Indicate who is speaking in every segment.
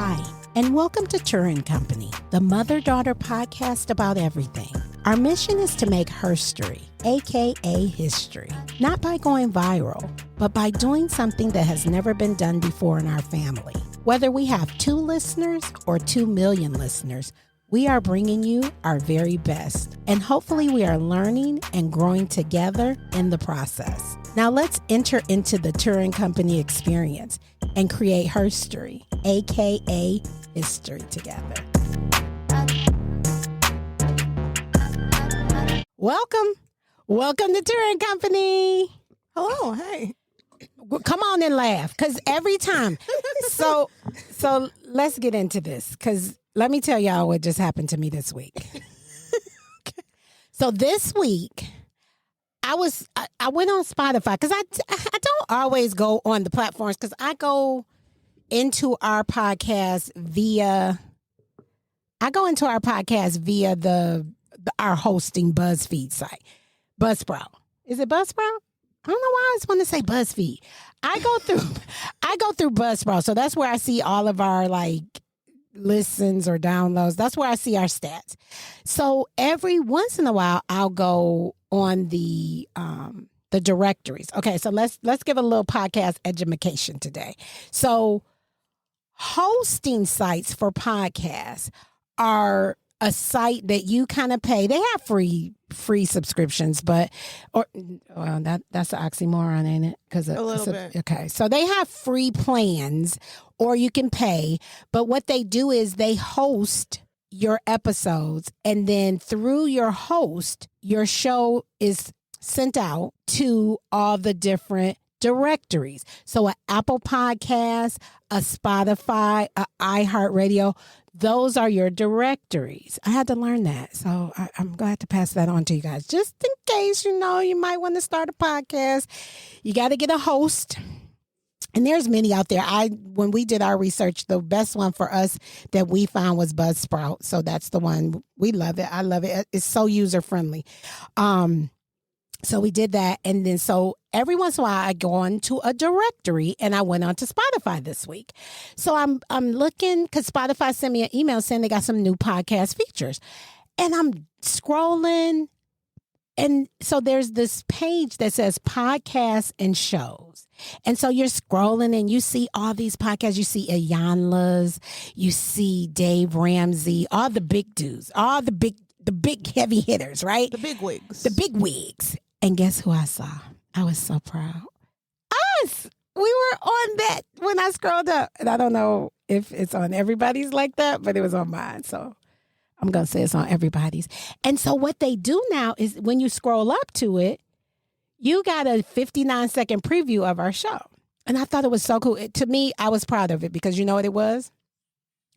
Speaker 1: Hi, and welcome to Turra Company, the mother-daughter podcast about everything. Our mission is to make herstory, aka history, not by going viral, but by doing something that has never been done before in our family. Whether we have 2 listeners or 2 million listeners, we are bringing you our very best, and hopefully we are learning and growing together in the process. Now let's enter into the Turra Company experience and create herstory, aka history, together. Welcome to Turra Company.
Speaker 2: Hello, hey.
Speaker 1: Come on and laugh, because every time. So let's get into this, because let me tell y'all what just happened to me this week. So this week, I went on Spotify, because I don't always go on the platforms, because I go into our podcast via our hosting BuzzFeed site, Buzzsprout. Is it Buzzsprout? I don't know why I just want to say BuzzFeed. I go through Buzzsprout, so that's where I see all of our listens or downloads. That's where I see our stats. So every once in a while, I'll go on the directories. Okay, so let's give a little podcast education today. So hosting sites for podcasts are a site that you kind of pay. They have free subscriptions, that's an oxymoron, ain't it? Because
Speaker 2: a little bit.
Speaker 1: Okay, so they have free plans, or you can pay. But what they do is they host your episodes, and then through your host, your show is sent out to all the different directories. So an Apple Podcast, a Spotify, a iHeartRadio, those are your directories. I had to learn that. So I'm glad to pass that on to you guys. Just in case, you might want to start a podcast. You got to get a host. And there's many out there. When we did our research, the best one for us that we found was Buzzsprout. So that's the one. We love it. I love it. It's so user friendly. So we did that. And then so every once in a while I go on to a directory, and I went on to Spotify this week. So I'm looking, because Spotify sent me an email saying they got some new podcast features. And I'm scrolling. And so there's this page that says podcasts and shows. And so you're scrolling and you see all these podcasts. You see Iyanla's, you see Dave Ramsey, all the big dudes, all the big heavy hitters, right?
Speaker 2: The big wigs.
Speaker 1: And guess who I saw? I was so proud. Us! We were on that when I scrolled up. And I don't know if it's on everybody's like that, but it was on mine. So I'm going to say it's on everybody's. And so what they do now is when you scroll up to it, you got a 59-second preview of our show. And I thought it was so cool. To me, I was proud of it, because you know what it was?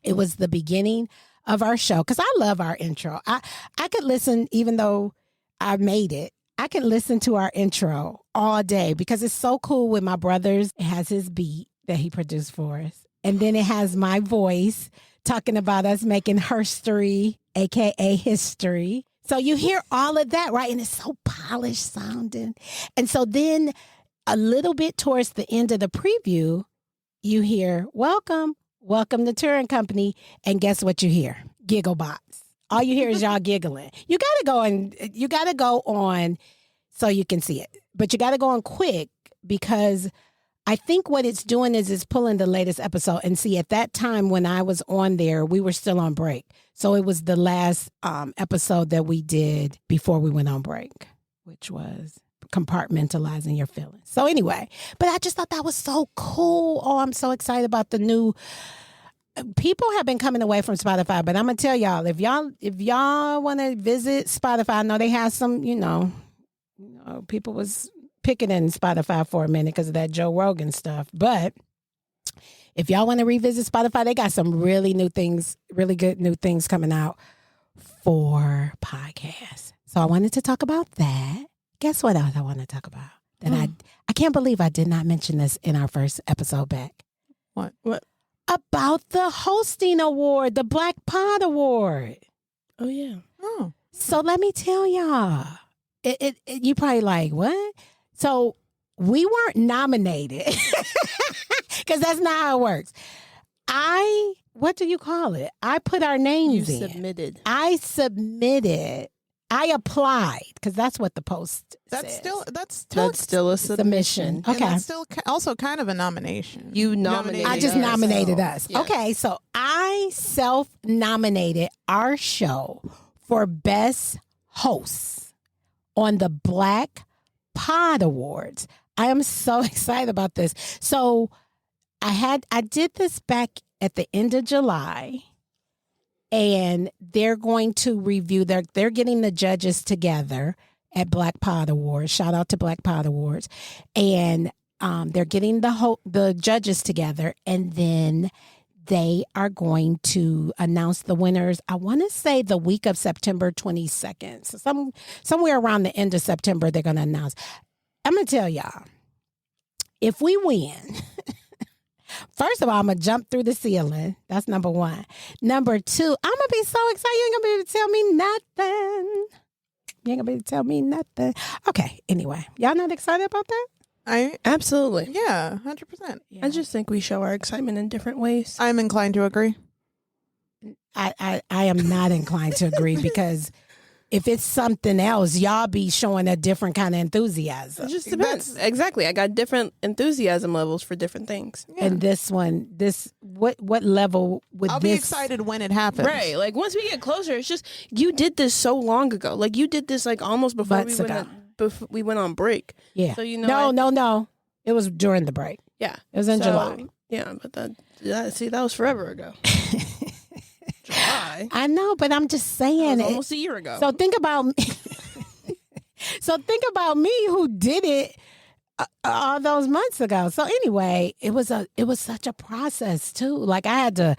Speaker 1: It was the beginning of our show, because I love our intro. I could listen, even though I made it, I could listen to our intro all day, because it's so cool with my brothers. It has his beat that he produced for us. And then it has my voice talking about us making herstory, aka history. So you hear all of that, right? And it's so polished sounding. And so then a little bit towards the end of the preview, you hear, welcome to Turra Company. And guess what you hear? Giggle bots. All you hear is y'all giggling. You gotta go on so you can see it. But you gotta go on quick, because I think what it's doing is it's pulling the latest episode. And see, at that time when I was on there, we were still on break. So it was the last episode that we did before we went on break, which was compartmentalizing your feelings. So anyway, but I just thought that was so cool. Oh, I'm so excited about the new. People have been coming away from Spotify, but I'm gonna tell y'all, if y'all want to visit Spotify, I know they have some, people was picking in Spotify for a minute because of that Joe Rogan stuff. But if y'all want to revisit Spotify, they got some really good new things coming out for podcasts. So I wanted to talk about that. Guess what else I want to talk about? That I can't believe I did not mention this in our first episode back.
Speaker 2: What?
Speaker 1: About the hosting award, the Black Pod Award.
Speaker 2: Oh, yeah. Oh.
Speaker 1: So let me tell y'all. You probably like, what? So we weren't nominated, because that's not how it works. I what do you call it? I put our names in.
Speaker 3: Submitted.
Speaker 1: I submitted. I applied because that's what the post
Speaker 2: That's
Speaker 1: says.
Speaker 2: that's
Speaker 3: still a submission.
Speaker 1: Okay.
Speaker 2: And that's still also kind of a nomination.
Speaker 3: You nominated.
Speaker 1: I just
Speaker 3: us.
Speaker 1: nominated us.
Speaker 3: Yes.
Speaker 1: Okay, so I self-nominated our show for Best Hosts on the Black Pod Awards. I am so excited about this. So I did this back at the end of July. And they're going to review, they're getting the judges together at Black Pod Awards. Shout out to Black Pod Awards. And they're getting the judges together. And then they are going to announce the winners, I want to say the week of September 22nd. So somewhere around the end of September, they're going to announce. I'm going to tell y'all, if we win... First of all, I'm going to jump through the ceiling. That's number one. Number two, I'm going to be so excited. You ain't going to be able to tell me nothing. You ain't going to be able to tell me nothing. Okay, anyway. Y'all not excited about that?
Speaker 3: Absolutely.
Speaker 2: Yeah, 100%.
Speaker 1: Yeah.
Speaker 3: I just think we show our excitement in different ways.
Speaker 2: I'm inclined to agree.
Speaker 1: I am not inclined to agree because if it's something else, y'all be showing a different kind of enthusiasm.
Speaker 3: It just depends. Exactly. I got different enthusiasm levels for different things.
Speaker 2: Yeah.
Speaker 1: And this one, what level would
Speaker 2: I'll
Speaker 1: this...
Speaker 2: be excited when it happens.
Speaker 3: Right. Like once we get closer, it's just you did this so long ago. Like you did this like almost before we went on break.
Speaker 1: Yeah.
Speaker 3: So no.
Speaker 1: No. It was during the break.
Speaker 3: Yeah.
Speaker 1: It was in July.
Speaker 3: Yeah, but that was forever ago. July.
Speaker 1: I know, but I'm just saying
Speaker 3: That was almost a year ago.
Speaker 1: So think about me. Me who did it all those months ago. So anyway, it was such a process too. Like I had to.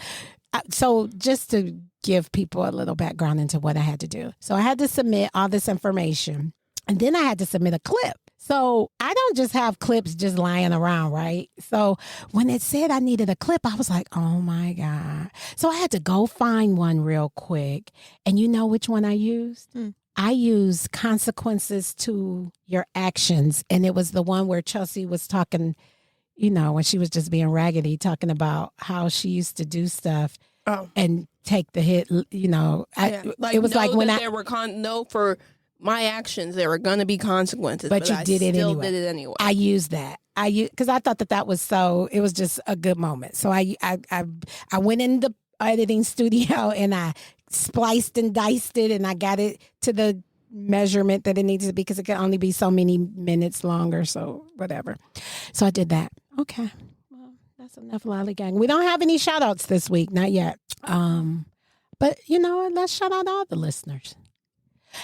Speaker 1: So just to give people a little background into what I had to do. So I had to submit all this information, and then I had to submit a clip. So I don't just have clips just lying around, right? So when it said I needed a clip, I was like, oh my God. So I had to go find one real quick. And you know which one I used? I used Consequences to Your Actions. And it was the one where Chelsi was talking, when she was just being raggedy, talking about how she used to do stuff and take the hit, it was like when
Speaker 3: there were for my actions, there were going to be consequences,
Speaker 1: but you did it
Speaker 3: still
Speaker 1: anyway.
Speaker 3: did it anyway.
Speaker 1: I used that. Because I thought that was it was just a good moment. So I went in the editing studio and I spliced and diced it and I got it to the measurement that it needed to be because it could only be so many minutes longer. So whatever. So I did that. Okay. Well, that's enough lollygagging. We don't have any shout outs this week. Not yet. But you know what? Let's shout out all the listeners.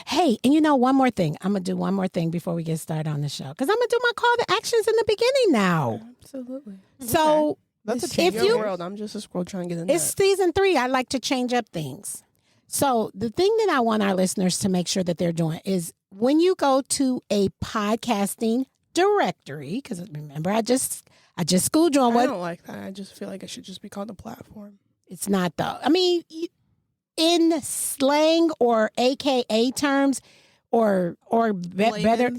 Speaker 1: Hey, and one more thing. I'm going to do one more thing before we get started on the show. Because I'm going to do my call to actions in the beginning now.
Speaker 3: Absolutely.
Speaker 1: So,
Speaker 2: That's a change.
Speaker 1: if you...
Speaker 3: world, I'm just a scroll trying to get in
Speaker 1: It's season 3. I like to change up things. So, the thing that I want our listeners to make sure that they're doing is when you go to a podcasting directory, because remember, I just schooled you on what...
Speaker 3: I don't like that. I just feel like it should just be called a platform.
Speaker 1: It's not, though. I mean... in slang or AKA terms or better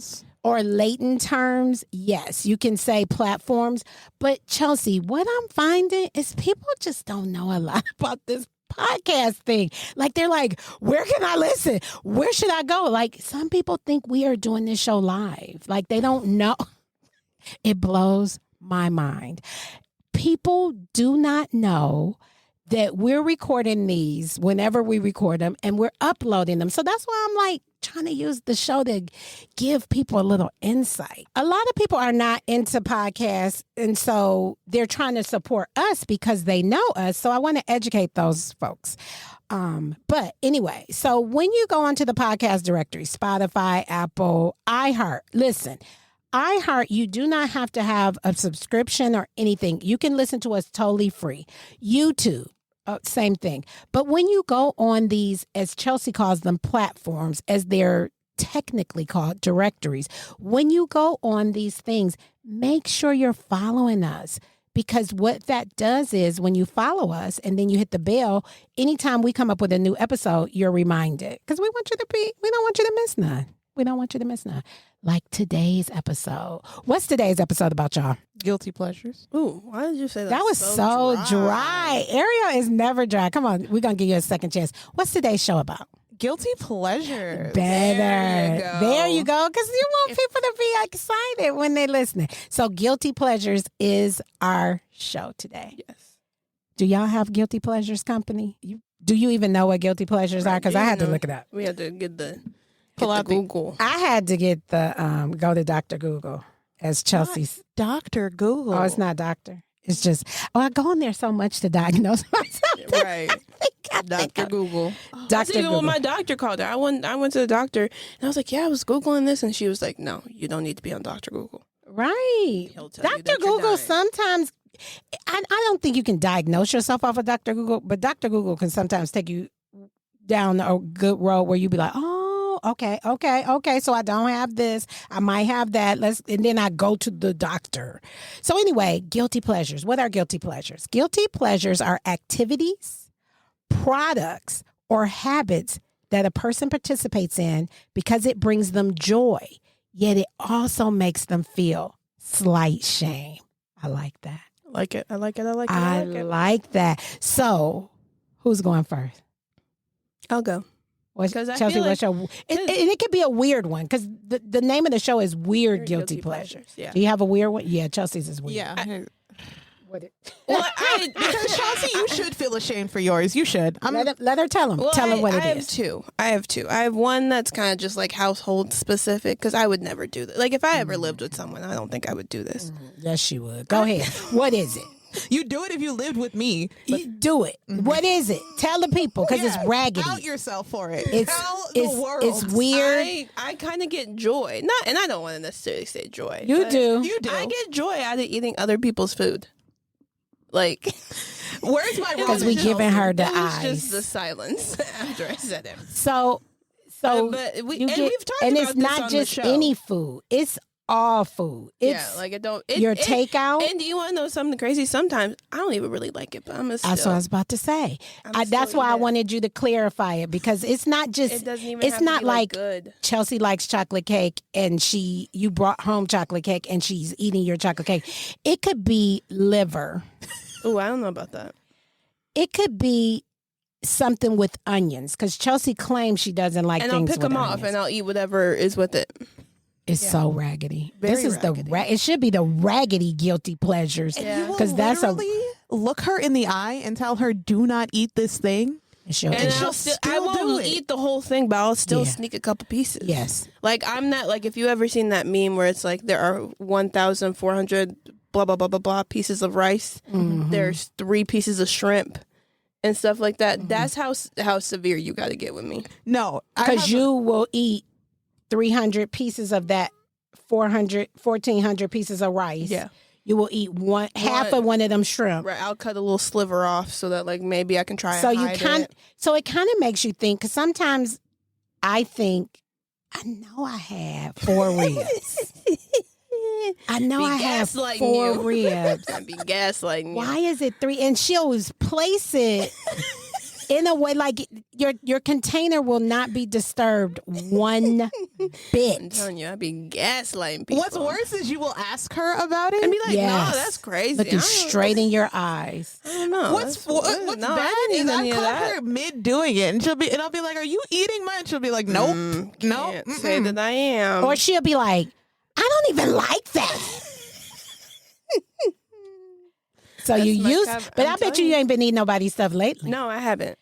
Speaker 1: or latent terms, yes, you can say platforms. But Chelsi, what I'm finding is people just don't know a lot about this podcast thing. Like they're like, where can I listen? Where should I go? Like some people think we are doing this show live. Like they don't know. It blows my mind. People do not know that we're recording these whenever we record them and we're uploading them. So that's why I'm like trying to use the show to give people a little insight. A lot of people are not into podcasts, and so they're trying to support us because they know us. So I want to educate those folks. But anyway, so when you go onto the podcast directory, Spotify, Apple, iHeart, listen, iHeart, you do not have to have a subscription or anything. You can listen to us totally free. YouTube. Same thing. But when you go on these, as Chelsi calls them, platforms, as they're technically called directories, when you go on these things, make sure you're following us. Because what that does is when you follow us and then you hit the bell, anytime we come up with a new episode, you're reminded. Because we don't want you to miss none. We don't want you to miss none. like today's episode. What's today's episode about, y'all?
Speaker 2: Guilty pleasures.
Speaker 3: Ooh, why did you say that?
Speaker 1: That was so dry. Ariel is never dry. Come on, we're going to give you a second chance. What's today's show about?
Speaker 2: Guilty pleasures.
Speaker 1: Better. There you go. Because you want people to be excited when they're listening. So guilty pleasures is our show today.
Speaker 3: Yes.
Speaker 1: Do y'all have guilty pleasures, company? Do you even know what guilty pleasures are? Because I had to look it up.
Speaker 3: We had to get the
Speaker 2: Pull out
Speaker 3: Google.
Speaker 1: I had to get the go to Dr. Google as Chelsea's.
Speaker 2: Dr. Google.
Speaker 1: Oh, it's not doctor. It's just, I go in there so much to diagnose myself.
Speaker 3: Right.
Speaker 1: I think
Speaker 3: Dr. Google.
Speaker 1: Dr.
Speaker 3: That's even
Speaker 1: Google.
Speaker 3: what my doctor called her. I went to the doctor and I was like, yeah, I was Googling this. And she was like, no, you don't need to be on Dr. Google.
Speaker 1: Right.
Speaker 3: He'll tell you
Speaker 1: Dr.
Speaker 3: that you're
Speaker 1: Google
Speaker 3: dying.
Speaker 1: sometimes, I don't think you can diagnose yourself off of Dr. Google, but Dr. Google can sometimes take you down a good road where you be like, oh, okay. So I don't have this. I might have that. And then I go to the doctor. So anyway, guilty pleasures. What are guilty pleasures? Guilty pleasures are activities, products, or habits that a person participates in because it brings them joy, yet it also makes them feel slight shame. I like that.
Speaker 3: I like it. I
Speaker 1: like that. So, who's going first?
Speaker 3: I'll go.
Speaker 1: Chelsea,
Speaker 3: I feel
Speaker 1: what's your? It could be a weird one because the name of the show is Weird Guilty Pleasures.
Speaker 3: Yeah.
Speaker 1: Do you have a weird one? Yeah, Chelsea's is weird.
Speaker 2: Yeah.
Speaker 3: Well,
Speaker 2: Because Chelsea, you should feel ashamed for yours. You should.
Speaker 1: Let her tell him.
Speaker 3: Well,
Speaker 1: tell him what it
Speaker 3: I
Speaker 1: is.
Speaker 3: I have two. I have one that's kind of just like household specific because I would never do this. Like if I ever lived with someone, I don't think I would do this.
Speaker 1: Yes, she would. Go ahead. What is it?
Speaker 2: You do it if you lived with me.
Speaker 1: You do it. What is it? Tell the people because it's raggedy.
Speaker 2: Out yourself for it.
Speaker 1: It's
Speaker 2: the world.
Speaker 1: It's weird.
Speaker 3: I kind of get joy. And I don't want to necessarily say joy.
Speaker 1: You
Speaker 3: but
Speaker 1: do.
Speaker 2: You do.
Speaker 3: I get joy out of eating other people's food. Like,
Speaker 2: where's my
Speaker 1: Because we giving her the
Speaker 3: it was
Speaker 1: eyes.
Speaker 3: just the silence after I said it.
Speaker 1: So
Speaker 3: But we've talked
Speaker 1: and
Speaker 3: about
Speaker 1: it's
Speaker 3: this
Speaker 1: not
Speaker 3: on
Speaker 1: just
Speaker 3: the show.
Speaker 1: any food. It's all food. It's
Speaker 3: like it don't
Speaker 1: your takeout.
Speaker 3: And do you want to know something crazy? Sometimes I don't even really like it, but I'm
Speaker 1: That's what I was about to say. That's why I wanted you to clarify it because it's not just.
Speaker 3: It doesn't even.
Speaker 1: It's
Speaker 3: have
Speaker 1: not
Speaker 3: to be
Speaker 1: like
Speaker 3: good.
Speaker 1: Chelsea likes chocolate cake and you brought home chocolate cake and she's eating your chocolate cake. It could be liver.
Speaker 3: Oh, I don't know about that.
Speaker 1: It could be something with onions because Chelsea claims she doesn't like
Speaker 3: And
Speaker 1: things
Speaker 3: I'll pick
Speaker 1: with
Speaker 3: them off
Speaker 1: onions.
Speaker 3: and I'll eat whatever is with it.
Speaker 1: It's so raggedy.
Speaker 3: Very
Speaker 1: this is
Speaker 3: raggedy.
Speaker 1: it should be the raggedy guilty pleasures.
Speaker 3: Yeah.
Speaker 1: Because that's a.
Speaker 2: look her in the eye and tell her, "Do not eat this thing."
Speaker 1: She'll
Speaker 3: And
Speaker 1: eat.
Speaker 3: I won't eat the whole thing, but I'll still sneak a couple pieces.
Speaker 1: Yes.
Speaker 3: Like I'm not like if you ever seen that meme where it's like there are 1,400 blah blah blah blah blah pieces of rice.
Speaker 1: Mm-hmm.
Speaker 3: There's 3 pieces of shrimp and stuff like that. That's how severe you got to get with me.
Speaker 2: No,
Speaker 1: Because you will eat 300 pieces of that 1,400 pieces of rice.
Speaker 3: Yeah.
Speaker 1: You will eat half of one of them shrimp.
Speaker 3: Right, I'll cut a little sliver off so that like maybe I can try.
Speaker 1: So
Speaker 3: and
Speaker 1: you
Speaker 3: hide it.
Speaker 1: So it kind of makes you think. Because sometimes I think I know I have 4 ribs. I know I have 4 ribs.
Speaker 3: I'd be gaslighting you.
Speaker 1: Why is it 3? And she'll always place it in a way like your container will not be disturbed one bit.
Speaker 3: I'm telling you, I'd be gaslighting people.
Speaker 2: What's worse is you will ask her about it
Speaker 3: And be like,
Speaker 1: Yes.
Speaker 3: no, that's crazy.
Speaker 1: Looking
Speaker 3: I don't-
Speaker 1: straight in your eyes.
Speaker 3: I don't know.
Speaker 2: What's
Speaker 3: No,
Speaker 2: bad
Speaker 3: I didn't
Speaker 2: is
Speaker 3: eat
Speaker 2: I
Speaker 3: any of
Speaker 2: caught
Speaker 3: that.
Speaker 2: her mid doing it, and I'll be like, "Are you eating mine?" She'll be like, "Nope, nope."
Speaker 3: Can't say that I am.
Speaker 1: Or she'll be like, I don't even like that. So
Speaker 3: That's
Speaker 1: you
Speaker 3: my
Speaker 1: use,
Speaker 3: cover.
Speaker 1: but
Speaker 3: I'm
Speaker 1: I bet
Speaker 3: telling
Speaker 1: you ain't been eating nobody's stuff lately.
Speaker 3: No, I haven't.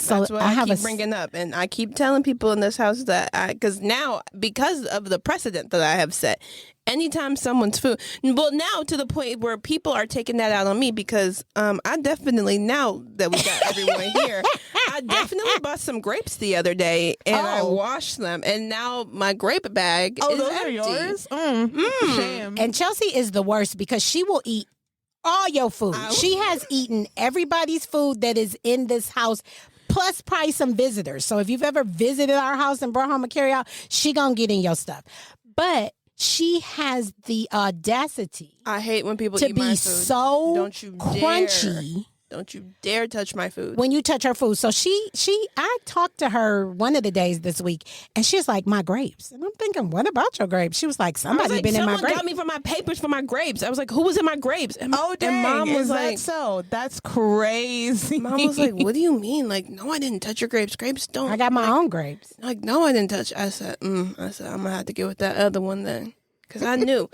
Speaker 1: So
Speaker 3: That's what
Speaker 1: I
Speaker 3: I
Speaker 1: have
Speaker 3: keep
Speaker 1: a-
Speaker 3: bringing up, and I keep telling people in this house that because of the precedent that I have set, anytime someone's food, well, now to the point where people are taking that out on me because I definitely, now that we got everyone here, I definitely bought some grapes the other day and I washed them, and now my grape bag is
Speaker 2: those
Speaker 3: empty.
Speaker 2: are yours. Shame.
Speaker 1: And Chelsea is the worst because she will eat all your food. She has eaten everybody's food that is in this house, plus probably some visitors. So if you've ever visited our house and brought home a carryout, she gonna get in your stuff. But she has the audacity
Speaker 3: I hate when people
Speaker 1: to
Speaker 3: eat my
Speaker 1: be
Speaker 3: food.
Speaker 1: so
Speaker 3: Don't you dare.
Speaker 1: crunchy
Speaker 3: Don't you dare touch my food.
Speaker 1: When you touch her food. So I talked to her one of the days this week, and she's like, my grapes. And I'm thinking, what about your grapes? She was like, somebody been in my grapes.
Speaker 3: Someone got me for my papers for my grapes. I was like, who was in my grapes? And,
Speaker 2: Oh, dang.
Speaker 3: and Mom was
Speaker 2: Is
Speaker 3: like,
Speaker 2: that so? That's crazy.
Speaker 3: Mom was like, what do you mean? Like, no, I didn't touch your grapes. Grapes don't.
Speaker 1: I got my own grapes.
Speaker 3: Like, no, I didn't touch. I said, I'm going to have to get with that other one then. Because I knew.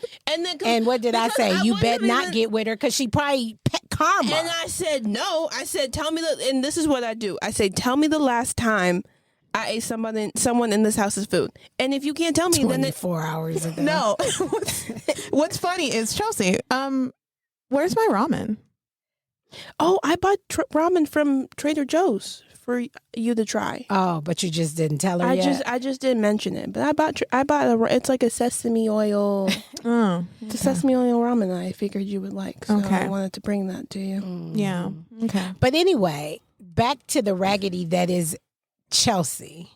Speaker 1: And what did I say? You bet not get with her because she probably karma.
Speaker 3: And I said, no. I said, tell me and this is what I do. I say, tell me the last time I ate someone in this house's food. And if you can't tell me, then
Speaker 1: 24 hours ago.
Speaker 2: No. What's funny is, Chelsi, where's my ramen?
Speaker 3: Oh, I bought ramen from Trader Joe's for you to try.
Speaker 1: Oh, but you just didn't tell her yet?
Speaker 3: I just didn't mention it. But I bought it's like a sesame oil.
Speaker 2: Oh,
Speaker 3: It's a sesame oil ramen that I figured you would like. So
Speaker 2: Okay.
Speaker 3: I wanted to bring that to you.
Speaker 2: yeah. Okay.
Speaker 1: But anyway, back to the raggedy that is Chelsi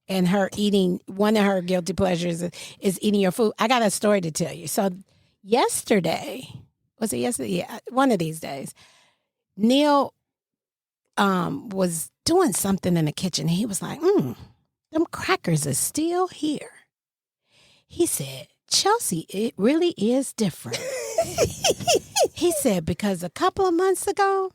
Speaker 1: and her eating. One of her guilty pleasures is eating your food. I got a story to tell you. So yesterday, was it yesterday? Yeah, one of these days, Neil was doing something in the kitchen. And he was like, them crackers are still here. He said, Chelsi, it really is different. He said, because a couple of months ago,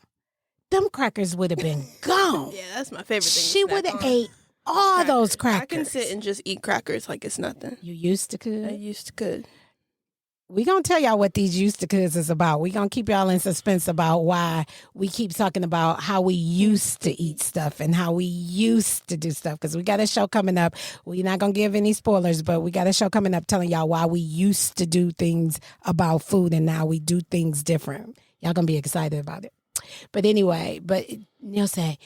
Speaker 1: them crackers would have been gone.
Speaker 3: Yeah, that's my favorite thing.
Speaker 1: She would have ate all those crackers.
Speaker 3: I can sit and just eat crackers like it's nothing.
Speaker 1: You used to
Speaker 3: I
Speaker 1: could?
Speaker 3: used to could.
Speaker 1: We gonna tell y'all what these used to coulds is about. We gonna keep y'all in suspense about why we keep talking about how we used to eat stuff and how we used to do stuff. Because we got a show coming up. We're not gonna give any spoilers, but we got a show coming up telling y'all why we used to do things about food and now we do things different. Y'all gonna be excited about it. But anyway, Neil say,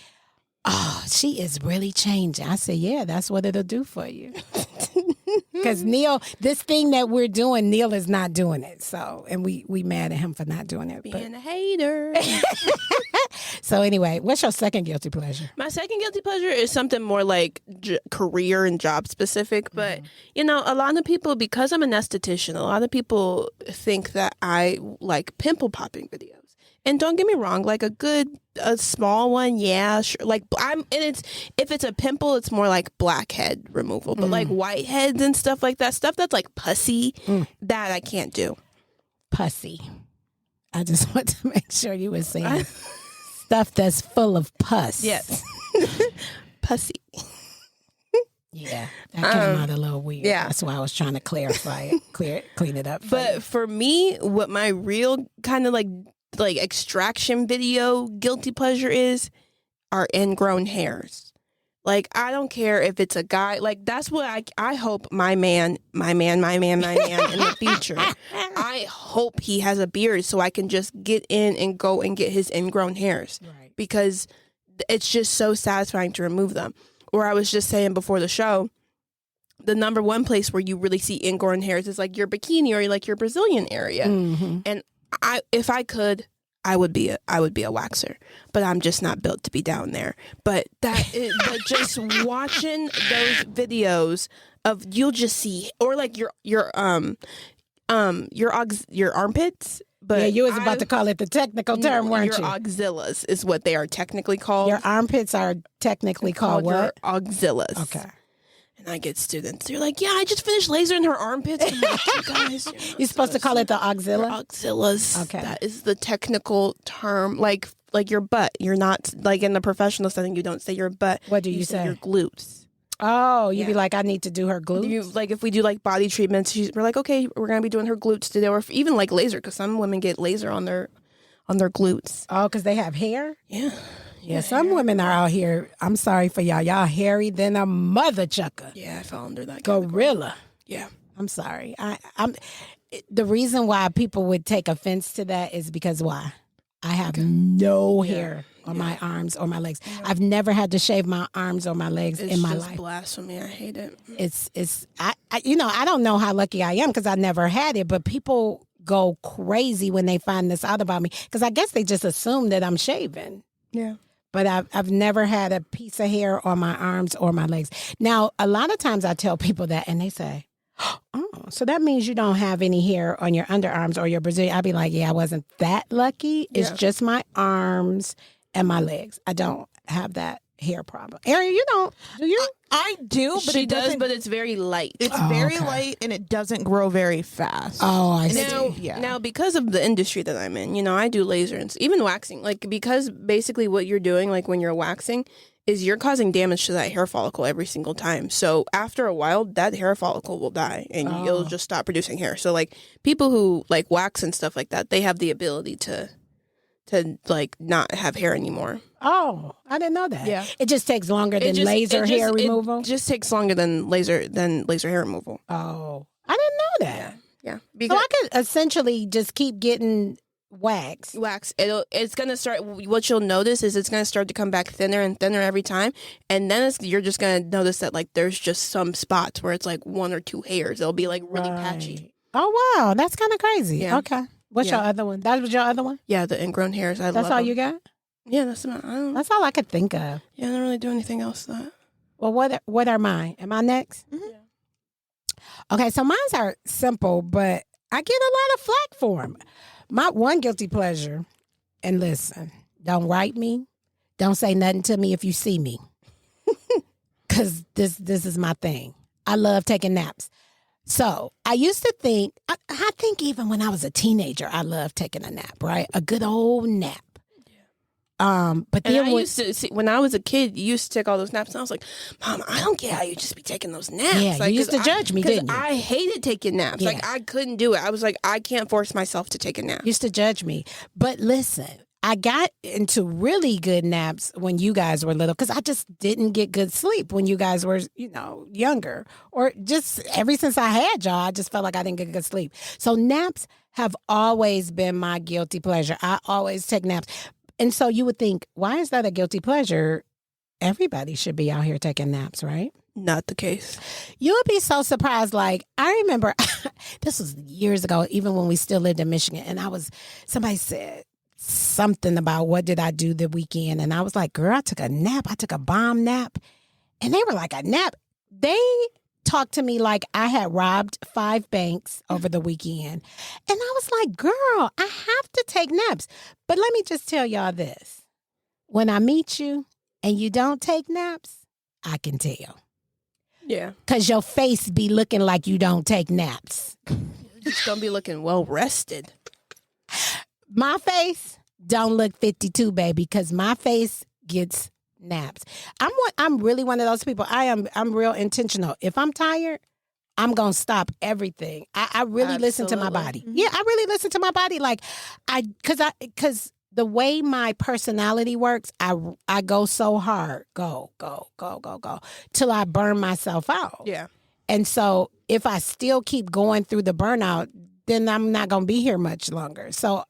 Speaker 1: oh, she is really changing. I said, yeah, that's what it'll do for you. Because Neil, this thing that we're doing, Neil is not doing it. So, and we mad at him for not doing it.
Speaker 3: Being a hater.
Speaker 1: So anyway, what's your second guilty pleasure?
Speaker 3: My second guilty pleasure is something more like career and job specific. But, you know, a lot of people, because I'm an esthetician, a lot of people think that I like pimple popping videos. And don't get me wrong, like a small one, yeah, sure. Like if it's a pimple, it's more like blackhead removal. But like whiteheads and stuff like that, stuff that's like pussy, that I can't do.
Speaker 1: Pussy. I just want to make sure you were saying stuff that's full of pus.
Speaker 3: Yes. Pussy.
Speaker 1: Yeah, that came out a little weird.
Speaker 3: Yeah.
Speaker 1: That's why I was trying to clarify it, clean it up.
Speaker 3: But for me, what my real kind of like extraction video guilty pleasure are ingrown hairs. Like, I don't care if it's a guy. Like, that's what I hope my man in the future, I hope he has a beard so I can just get in and go and get his ingrown hairs. Right. Because it's just so satisfying to remove them. Or I was just saying before the show, the number one place where you really see ingrown hairs is like your bikini or like your Brazilian area. Mm-hmm. And if I could, I would be a waxer, but I'm just not built to be down there. But but just watching those videos of, you'll just see, or like your armpits. But
Speaker 1: yeah, you was about to call it the technical term, weren't you?
Speaker 3: Your axillas is what they are technically called.
Speaker 1: Your armpits are technically called what?
Speaker 3: Axillas.
Speaker 1: Okay.
Speaker 3: And I get students. They're like, yeah, I just finished lasering her armpits. I'm like, you guys,
Speaker 1: you're supposed to call it the axilla?
Speaker 3: Axillas.
Speaker 1: Okay.
Speaker 3: That is the technical term. Like your butt. You're not, like in the professional setting, you don't say your butt.
Speaker 1: What do you say?
Speaker 3: Your glutes.
Speaker 1: Oh, you'd be like, I need to do her glutes?
Speaker 3: Like if we do like body treatments, we're like, okay, we're going to be doing her glutes today. Or even like laser, because some women get laser on their glutes.
Speaker 1: Oh, because they have hair?
Speaker 3: Yeah.
Speaker 1: Yeah, some women are out here. I'm sorry for y'all. Y'all hairy than a mother chucker.
Speaker 3: Yeah, I fell under that.
Speaker 1: Gorilla.
Speaker 3: Yeah.
Speaker 1: I'm sorry. I'm. The reason why people would take offense to that is because why? I have no hair on my arms or my legs. Yeah. I've never had to shave my arms or my legs in my life.
Speaker 3: It's blasphemy. I hate it.
Speaker 1: I don't know how lucky I am because I never had it, but people go crazy when they find this out about me because I guess they just assume that I'm shaving.
Speaker 3: Yeah.
Speaker 1: But I've never had a piece of hair on my arms or my legs. Now, a lot of times I tell people that and they say, oh, Oh, so that means you don't have any hair on your underarms or your Brazilian. I'd be like, yeah, I wasn't that lucky. It's just my arms and my legs. I don't have that hair problem. Ariel, you don't, do you?
Speaker 2: I do, but
Speaker 3: She
Speaker 2: it
Speaker 3: does,
Speaker 2: doesn't.
Speaker 3: but it's very light.
Speaker 2: It's very light and it doesn't grow very fast.
Speaker 1: Oh, I see.
Speaker 3: Now, because of the industry that I'm in, you know, I do laser and even waxing. Like, because basically what you're doing, like when you're waxing, is you're causing damage to that hair follicle every single time. So after a while, that hair follicle will die and you'll just stop producing hair. So like people who like wax and stuff like that, they have the ability to like not have hair anymore.
Speaker 1: Oh, I didn't know that.
Speaker 3: Yeah.
Speaker 1: It just takes longer than laser hair removal?
Speaker 3: It just takes longer than laser hair removal.
Speaker 1: Oh, I didn't know that.
Speaker 3: Yeah.
Speaker 1: So
Speaker 3: Because
Speaker 1: I could essentially just keep getting wax.
Speaker 3: it's going to start, what you'll notice is it's going to start to come back thinner and thinner every time. And then you're just going to notice that like there's just some spots where it's like 1 or 2 hairs. It'll be like really patchy.
Speaker 1: Oh, wow. That's kind of crazy.
Speaker 3: Yeah.
Speaker 1: Okay. What's your other one? That was your other one?
Speaker 3: Yeah, the ingrown hairs. I
Speaker 1: That's
Speaker 3: love
Speaker 1: all
Speaker 3: them.
Speaker 1: you got?
Speaker 3: Yeah, that's about, I don't,
Speaker 1: That's all I could think of.
Speaker 3: yeah, I don't really do anything else.
Speaker 1: Well, what are mine? Am I next?
Speaker 3: Yeah.
Speaker 1: Okay, so mine are simple, but I get a lot of flack for them. My one guilty pleasure, and listen, don't write me. Don't say nothing to me if you see me. Because this is my thing. I love taking naps. So I used to think, I think even when I was a teenager, I loved taking a nap, right? A good old nap. But
Speaker 3: And
Speaker 1: then
Speaker 3: I used to see, when I was a kid, you used to take all those naps, and I was like, Mom, I don't get how you just be taking those naps.
Speaker 1: Yeah,
Speaker 3: like,
Speaker 1: you used to judge me, didn't you?
Speaker 3: I hated taking naps.
Speaker 1: Yeah.
Speaker 3: Like, I couldn't do it. I was like, I can't force myself to take a nap.
Speaker 1: used to judge me. But listen, I got into really good naps when you guys were little because I just didn't get good sleep when you guys were, younger. Or just ever since I had y'all, I just felt like I didn't get good sleep. So naps have always been my guilty pleasure. I always take naps. And so you would think, why is that a guilty pleasure? Everybody should be out here taking naps, right?
Speaker 3: Not the case.
Speaker 1: You would be so surprised. Like, I remember, this was years ago, even when we still lived in Michigan, and somebody said something about what did I do the weekend, and I was like, girl, I took a nap. I took a bomb nap. And they were like, a nap? They talked to me like I had robbed 5 banks over the weekend. And I was like, girl, I have to take naps. But let me just tell y'all this. When I meet you and you don't take naps, I can tell.
Speaker 3: Yeah.
Speaker 1: Because your face be looking like you don't take naps.
Speaker 3: You're just going to be looking well rested.
Speaker 1: My face don't look 52, baby, because my face gets naps. I'm really one of those people. I'm real intentional. If I'm tired, I'm going to stop everything. I really listen to my body.
Speaker 3: Mm-hmm.
Speaker 1: Yeah, I really listen to my body. Like, because the way my personality works, I go so hard, go, till I burn myself out.
Speaker 3: Yeah.
Speaker 1: And so if I still keep going through the burnout, then I'm not going to be here much longer. So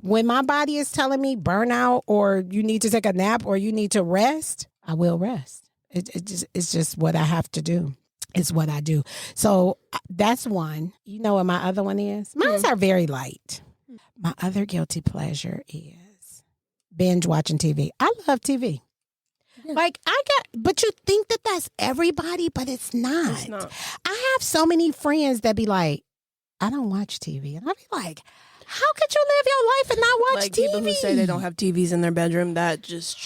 Speaker 1: when my body is telling me burnout or you need to take a nap or you need to rest, I will rest. It's just what I have to do. It's what I do. So that's one. You know what my other one is? Mine are very light. My other guilty pleasure is binge watching TV. I love TV. Yeah. Like but you think that that's everybody, but it's not.
Speaker 3: It's not.
Speaker 1: I have so many friends that be like, I don't watch TV. And I be like, how could you live your life and not watch
Speaker 3: like
Speaker 1: TV?
Speaker 3: People who say they don't have TVs in their bedroom, that just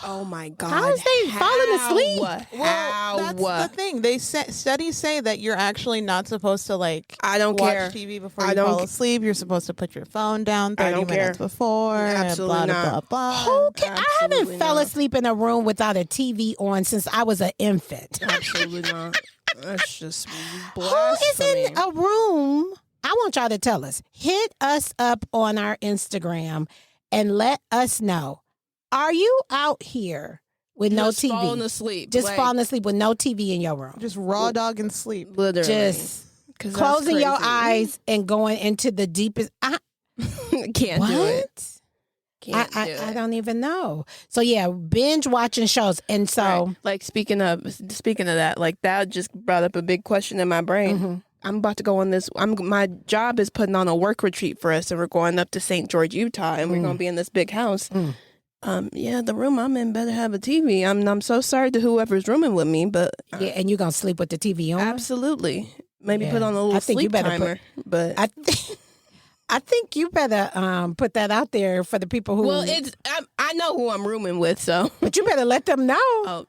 Speaker 3: oh my God.
Speaker 1: How is they falling asleep?
Speaker 2: Well, that's the thing. Studies say that you're actually not supposed to
Speaker 3: I don't
Speaker 2: watch
Speaker 3: care.
Speaker 2: TV before you fall asleep. You're supposed to put your phone down 30 minutes before.
Speaker 3: Absolutely
Speaker 2: and
Speaker 3: not.
Speaker 2: blah.
Speaker 1: Who can, I haven't fell asleep in a room without a TV on since I was an infant.
Speaker 3: Absolutely not. That's just blasphemy.
Speaker 1: Who is in a room? I want y'all to tell us. Hit us up on our Instagram and let us know. Are you out here with no TV?
Speaker 3: Falling asleep.
Speaker 1: Just falling asleep with no TV in your room.
Speaker 2: Just raw dog and sleep.
Speaker 3: Literally.
Speaker 1: Just closing your eyes and going into the deepest.
Speaker 3: Can't
Speaker 1: what?
Speaker 3: do it. Can't do it.
Speaker 1: I don't even know. So yeah, binge watching shows. And so
Speaker 3: right. Like speaking of that, like that just brought up a big question in my brain.
Speaker 1: Mm-hmm.
Speaker 3: I'm about to go on this. My job is putting on a work retreat for us, and we're going up to St. George, Utah, and we're going to be in this big house. Yeah, the room I'm in better have a TV. I'm so sorry to whoever's rooming with me, but
Speaker 1: yeah, and you're gonna sleep with the TV on?
Speaker 3: Absolutely. Maybe
Speaker 1: Yeah.
Speaker 3: put on a
Speaker 1: I
Speaker 3: little
Speaker 1: think you
Speaker 3: sleep
Speaker 1: better
Speaker 3: timer. But
Speaker 1: I think you better put that out there for the people who.
Speaker 3: well, I know who I'm rooming with, so.
Speaker 1: But you better let them know.
Speaker 3: Oh,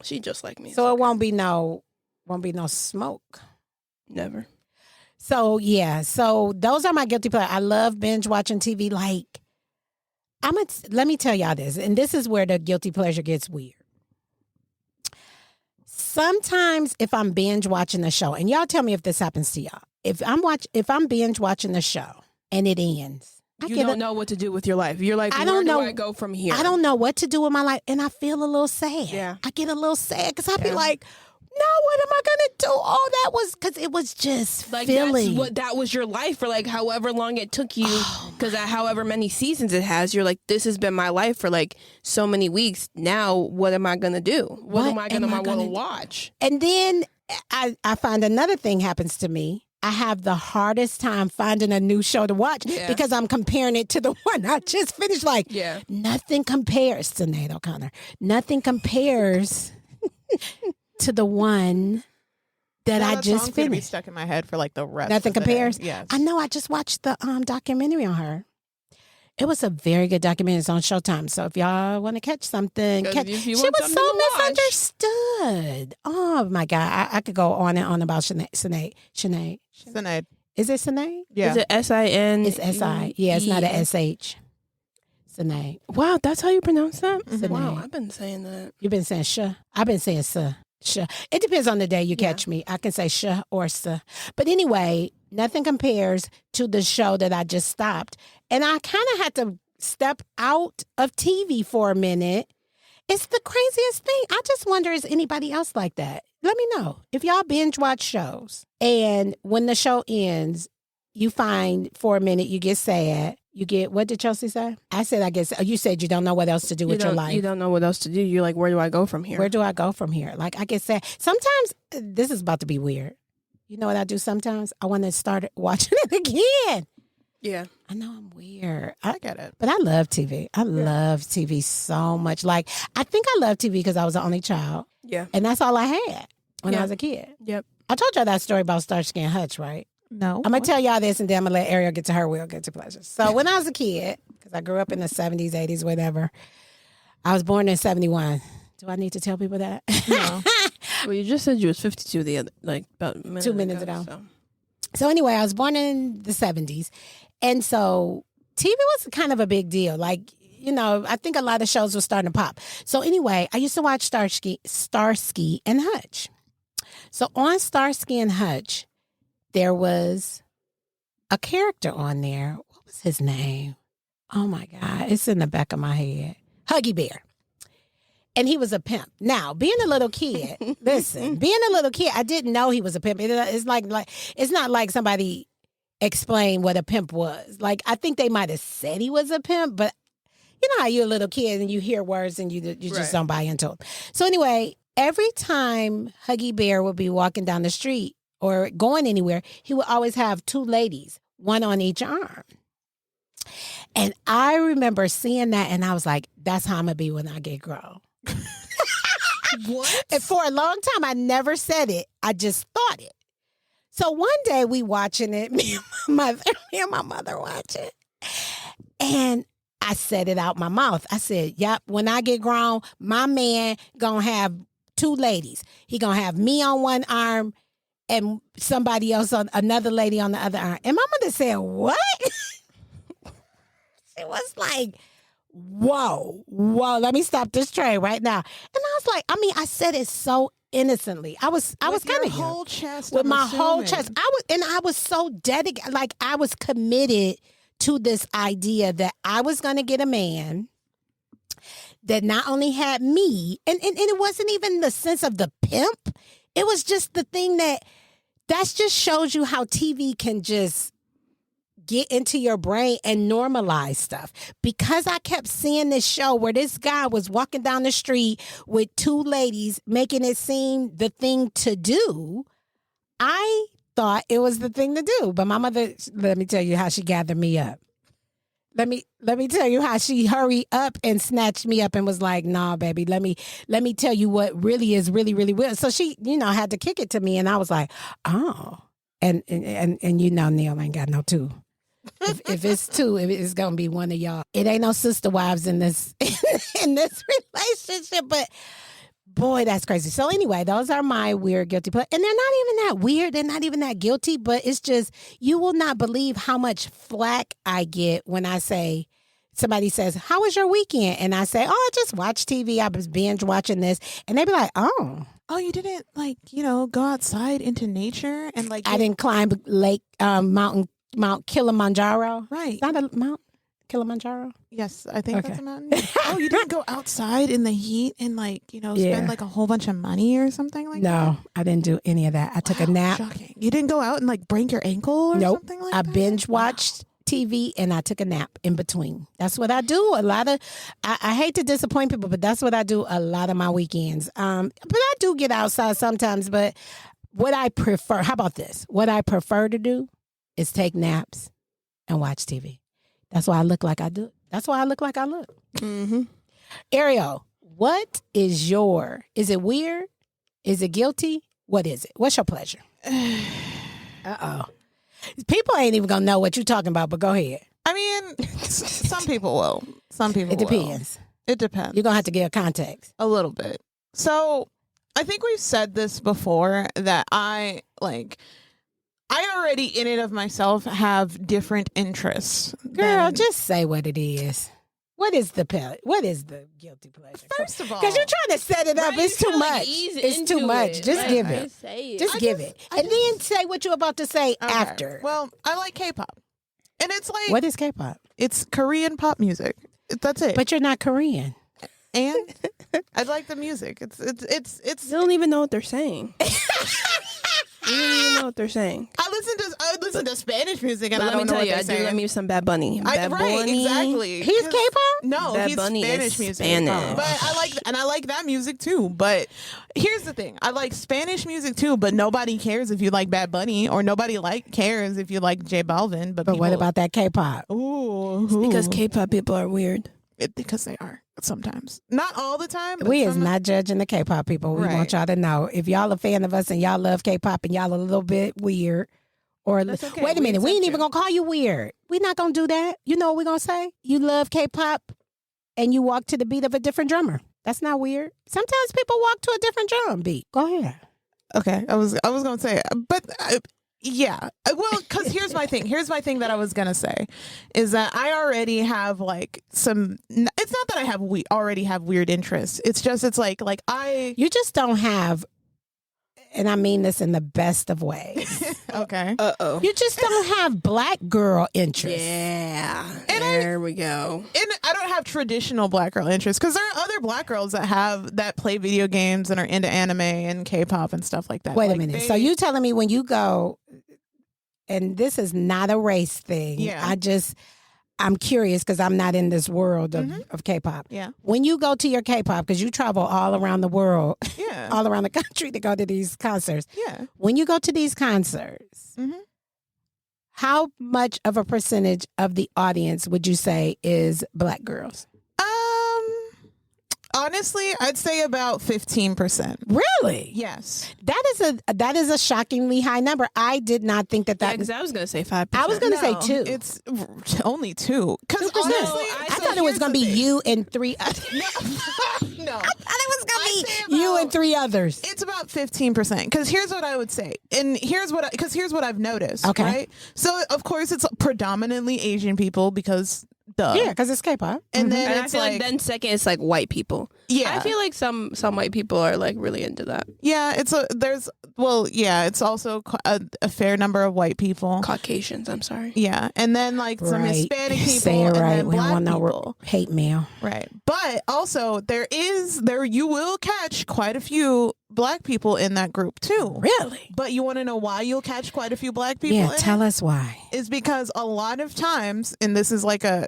Speaker 3: she just like me.
Speaker 1: So it won't be no smoke.
Speaker 3: Never.
Speaker 1: So yeah, so those are my guilty pleasures. I love binge watching TV. Like, let me tell y'all this, and this is where the guilty pleasure gets weird. Sometimes if I'm binge watching a show, and y'all tell me if this happens to y'all. If I'm binge watching the show and it ends,
Speaker 3: You don't know what to do with your life. You're like,
Speaker 1: I don't know.
Speaker 3: Where do I go from here?
Speaker 1: I don't know what to do with my life, and I feel a little sad.
Speaker 3: Yeah.
Speaker 1: I get a little sad because I be like, now what am I gonna do? Oh, that was because it was just
Speaker 3: like
Speaker 1: filling.
Speaker 3: that was your life for like however long it took you, because however many seasons it has, you're like, this has been my life for like so many weeks. Now what am I gonna do? What am I gonna want to watch?
Speaker 1: And then I find another thing happens to me. I have the hardest time finding a new show to watch because I'm comparing it to the one I just finished. Like, nothing compares to Nate O'Connor. Nothing compares to the one that I just finished.
Speaker 2: Be stuck in my head for like the rest.
Speaker 1: Nothing compares.
Speaker 2: Yes.
Speaker 1: I know. I just watched the documentary on her. It was a very good documentary. It's on Showtime. So if y'all want to catch something, she was so misunderstood. Oh my God. I could go on and on about Sinead. Is it Sinead?
Speaker 3: Yeah. Is it S-I-N?
Speaker 1: It's S-I. Yeah, it's not an S-H. Sinead.
Speaker 3: Wow, that's how you pronounce that?
Speaker 1: Sinead.
Speaker 3: Wow, I've been saying that.
Speaker 1: You've been saying sh. I've been saying s. Sh. It depends on the day you catch me. I can say sh or s. But anyway, nothing compares to the show that I just stopped. And I kind of had to step out of TV for a minute. It's the craziest thing. I just wonder, is anybody else like that? Let me know. If y'all binge watch shows and when the show ends, you find for a minute you get sad. You get, what did Chelsi say? I said, I guess, you said you don't know what else to do with your life.
Speaker 3: You don't know what else to do. You're like, where do I go from here?
Speaker 1: Where do I go from here? Like, I get sad. Sometimes, this is about to be weird. You know what I do sometimes? I want to start watching it again.
Speaker 3: Yeah.
Speaker 1: I know I'm weird. I
Speaker 2: get it.
Speaker 1: But I love TV. I love TV so much. Like, I think I love TV because I was the only child.
Speaker 3: Yeah.
Speaker 1: And that's all I had when I was a kid.
Speaker 3: Yep.
Speaker 1: I told y'all that story about Starsky and Hutch, right?
Speaker 2: No.
Speaker 1: I'm going to tell y'all this and then I'm going to let Ariel get to her will, get to pleasures. So when I was a kid, because I grew up in the 70s, 80s, whatever, I was born in 71. Do I need to tell people that?
Speaker 3: No. Well, you just said you was 52 about a minute
Speaker 1: 2 minutes ago. So anyway, I was born in the 70s. And so TV was kind of a big deal. Like, you know, I think a lot of shows were starting to pop. So anyway, I used to watch Starsky and Hutch. So on Starsky and Hutch, there was a character on there. What was his name? Oh my God, it's in the back of my head. Huggy Bear. And he was a pimp. Now, being a little kid, listen, being a little kid, I didn't know he was a pimp. It's like it's not like somebody explained what a pimp was. Like, I think they might have said he was a pimp, but you know how you're a little kid and you hear words and you just don't buy into them. So anyway, every time Huggy Bear would be walking down the street or going anywhere, he would always have two ladies, one on each arm. And I remember seeing that and I was like, that's how I'm going to be when I get grown.
Speaker 3: What?
Speaker 1: And for a long time, I never said it. I just thought it. So one day we watching it, me and my mother watching. And I said it out my mouth. I said, yep, when I get grown, my man gonna have two ladies. He gonna have me on one arm and somebody else on another lady on the other arm. And my mother said, what? It was like, whoa, let me stop this train right now. And I was like, I said it so innocently. I was kind of
Speaker 2: whole chest.
Speaker 1: With my whole chest. I was so dedicated. Like, I was committed to this idea that I was going to get a man that not only had me, and it wasn't even the sense of the pimp. It was just the thing that just shows you how TV can just get into your brain and normalize stuff. Because I kept seeing this show where this guy was walking down the street with two ladies making it seem the thing to do, I thought it was the thing to do. But my mother, let me tell you how she gathered me up. Let me tell you how she hurried up and snatched me up and was like, nah, baby, let me tell you what really is really, really real. So she, had to kick it to me. And I was like, oh, And you know Neil ain't got no two. If it's two, it's gonna be one of y'all. It ain't no sister wives in this in this relationship, but boy, that's crazy. So anyway, those are my weird guilty pleasures. And they're not even that weird. They're not even that guilty, but it's just, you will not believe how much flack I get when I say, somebody says, how was your weekend? And I say, oh, I just watched TV. I was binge watching this. And they be like, oh.
Speaker 2: Oh, you didn't go outside into nature and
Speaker 1: I didn't climb Mount Kilimanjaro.
Speaker 2: Right.
Speaker 1: Is that a Mount Kilimanjaro?
Speaker 2: Yes, I think that's a mountain. Oh, you didn't go outside in the heat and spend a whole bunch of money or something like that?
Speaker 1: No, I didn't do any of that. I took a nap.
Speaker 2: Shocking. You didn't go out and break your ankle or something like that?
Speaker 1: I binge watched TV and I took a nap in between. That's what I do. I hate to disappoint people, but that's what I do a lot of my weekends. But I do get outside sometimes, but what I prefer, how about this? What I prefer to do is take naps and watch TV. That's why I look like I do. That's why I look like I look.
Speaker 3: Mm-hmm.
Speaker 1: Ariel, what is is it weird? Is it guilty? What is it? What's your pleasure? Uh-oh. People ain't even going to know what you're talking about, but go ahead.
Speaker 2: I mean, some people will. Some people
Speaker 1: It depends.
Speaker 2: Will. It depends.
Speaker 1: You're going to have to give context.
Speaker 2: A little bit. So I think we've said this before that I already in and of myself have different interests.
Speaker 1: Girl, just say what it is. What is the guilty pleasure?
Speaker 2: First of all,
Speaker 1: because you're trying to set it up.
Speaker 3: Right,
Speaker 1: It's too
Speaker 3: you're
Speaker 1: much. It's too much. Just give it. Just give it. And then say what you're about to say after.
Speaker 2: Well, I like K-pop. And it's like...
Speaker 1: What is K-pop?
Speaker 2: It's Korean pop music. That's it.
Speaker 1: But you're not Korean.
Speaker 2: And I like the music. It's
Speaker 3: You don't even know what they're saying. You don't even know what they're saying.
Speaker 2: I listen to Spanish music and
Speaker 3: But
Speaker 2: I don't know what they're
Speaker 3: I
Speaker 2: saying.
Speaker 3: do love me some Bad Bunny. Bad Bunny.
Speaker 2: Exactly.
Speaker 1: He's K-pop?
Speaker 2: No,
Speaker 3: Bad
Speaker 2: he's
Speaker 3: Bunny
Speaker 2: Spanish
Speaker 3: is
Speaker 2: music.
Speaker 3: Spanish.
Speaker 2: But I like that music too. But here's the thing: I like Spanish music too. But nobody cares if you like Bad Bunny, or nobody cares if you like J Balvin. But
Speaker 1: what about that K-pop?
Speaker 2: Ooh,
Speaker 3: Because K-pop people are weird.
Speaker 2: Because they are sometimes, not all the time. But
Speaker 1: We is not judging the K-pop people. We want y'all to know, if y'all a fan of us and y'all love K-pop and y'all a little bit weird, or
Speaker 3: okay.
Speaker 1: wait a minute, we ain't even
Speaker 3: gonna.
Speaker 1: gonna call you weird. We not gonna do that. You know what we gonna say? You love K-pop and you walk to the beat of a different drummer. That's not weird. Sometimes people walk to a different drum beat. Go ahead.
Speaker 2: Okay, I was gonna say, but. Yeah. Well, because here's my thing. Here's my thing that I was going to say is that I already have it's not that I already have weird interests. It's just,
Speaker 1: You just don't have, and I mean this in the best of ways.
Speaker 2: Okay.
Speaker 3: Uh-oh.
Speaker 1: You just don't have black girl interests.
Speaker 3: Yeah. There we go.
Speaker 2: And I don't have traditional black girl interests because there are other black girls that play video games and are into anime and K-pop and stuff like that.
Speaker 1: Wait a minute. So you telling me when you go, and this is not a race thing.
Speaker 2: Yeah.
Speaker 1: I'm curious because I'm not in this world of K-pop.
Speaker 2: Yeah.
Speaker 1: When you go to your K-pop, because you travel all around the world,
Speaker 2: Yeah.
Speaker 1: all around the country to go to these concerts.
Speaker 2: Yeah.
Speaker 1: When you go to these concerts, how much of a percentage of the audience would you say is black girls?
Speaker 2: Honestly, I'd say about 15%.
Speaker 1: Really?
Speaker 2: Yes.
Speaker 1: That is a shockingly high number. I did not think that
Speaker 3: Because I was going to say 5%.
Speaker 1: I was going to say 2.
Speaker 2: It's only 2. Because
Speaker 1: 2%.
Speaker 2: honestly,
Speaker 1: I thought it was going to be you and 3 others.
Speaker 2: No.
Speaker 1: I thought it was going to be you and 3 others.
Speaker 2: It's about 15%. Because here's what I would say, and here's what I've noticed.
Speaker 1: Okay.
Speaker 2: Right. So of course it's predominantly Asian people because. Duh.
Speaker 1: Yeah, because it's K-pop.
Speaker 2: And then
Speaker 3: And I
Speaker 2: it's
Speaker 3: feel like then second it's like white people.
Speaker 2: Yeah.
Speaker 3: I feel like some white people are like really into that.
Speaker 2: Yeah, it's also a fair number of white people.
Speaker 3: Caucasians, I'm sorry.
Speaker 2: Yeah, and then some Hispanic people,
Speaker 1: Say it
Speaker 2: and
Speaker 1: right.
Speaker 2: then
Speaker 1: We don't
Speaker 2: black
Speaker 1: want no
Speaker 2: people.
Speaker 1: hate mail.
Speaker 2: Right, but also you will catch quite a few black people in that group too.
Speaker 1: Really?
Speaker 2: But you want to know why you'll catch quite a few black people?
Speaker 1: Yeah,
Speaker 2: in
Speaker 1: tell
Speaker 2: it?
Speaker 1: us why.
Speaker 2: Is because a lot of times, and this is a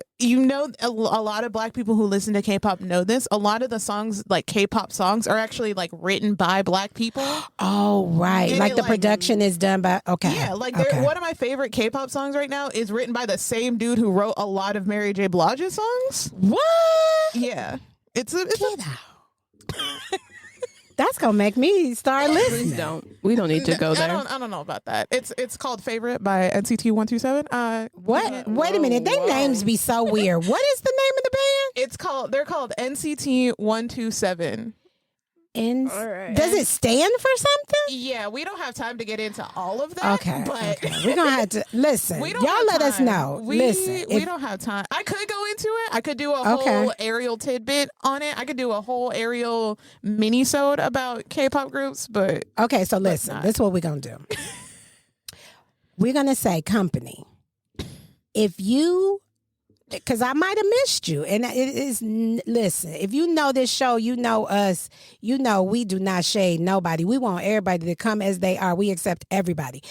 Speaker 2: lot of black people who listen to K-pop know this. A lot of the songs, like K-pop songs, are actually written by black people.
Speaker 1: Oh, right.
Speaker 2: And
Speaker 1: Like the production is done by, okay.
Speaker 2: Yeah,
Speaker 1: okay.
Speaker 2: one of my favorite K-pop songs right now is written by the same dude who wrote a lot of Mary J. Blige's songs.
Speaker 1: What?
Speaker 2: Yeah,
Speaker 1: Get out. That's gonna make me start listening.
Speaker 3: Please don't. We don't need to go there.
Speaker 2: I don't know about that. It's called Favorite by NCT 127.
Speaker 1: What? Wait a minute. Their names be so weird. What is the name of the band?
Speaker 2: They're called NCT 127.
Speaker 1: And
Speaker 3: All right.
Speaker 1: does it stand for something?
Speaker 2: Yeah, we don't have time to get into all of that.
Speaker 1: Okay,
Speaker 2: but
Speaker 1: we're gonna have to listen.
Speaker 2: we don't
Speaker 1: Y'all
Speaker 2: have
Speaker 1: let us
Speaker 2: time.
Speaker 1: know.
Speaker 2: We
Speaker 1: Listen,
Speaker 2: don't have time. I could go into it. I could do a
Speaker 1: Okay.
Speaker 2: whole Ariel tidbit on it. I could do a whole Ariel mini-sode about K-pop groups, but
Speaker 1: okay. So listen,
Speaker 2: not.
Speaker 1: this is what we're gonna do. We're gonna say company. If you, because I might have missed you, and it is. Listen, if you know this show, you know us. You know we do not shade nobody. We want everybody to come as they are. We accept everybody.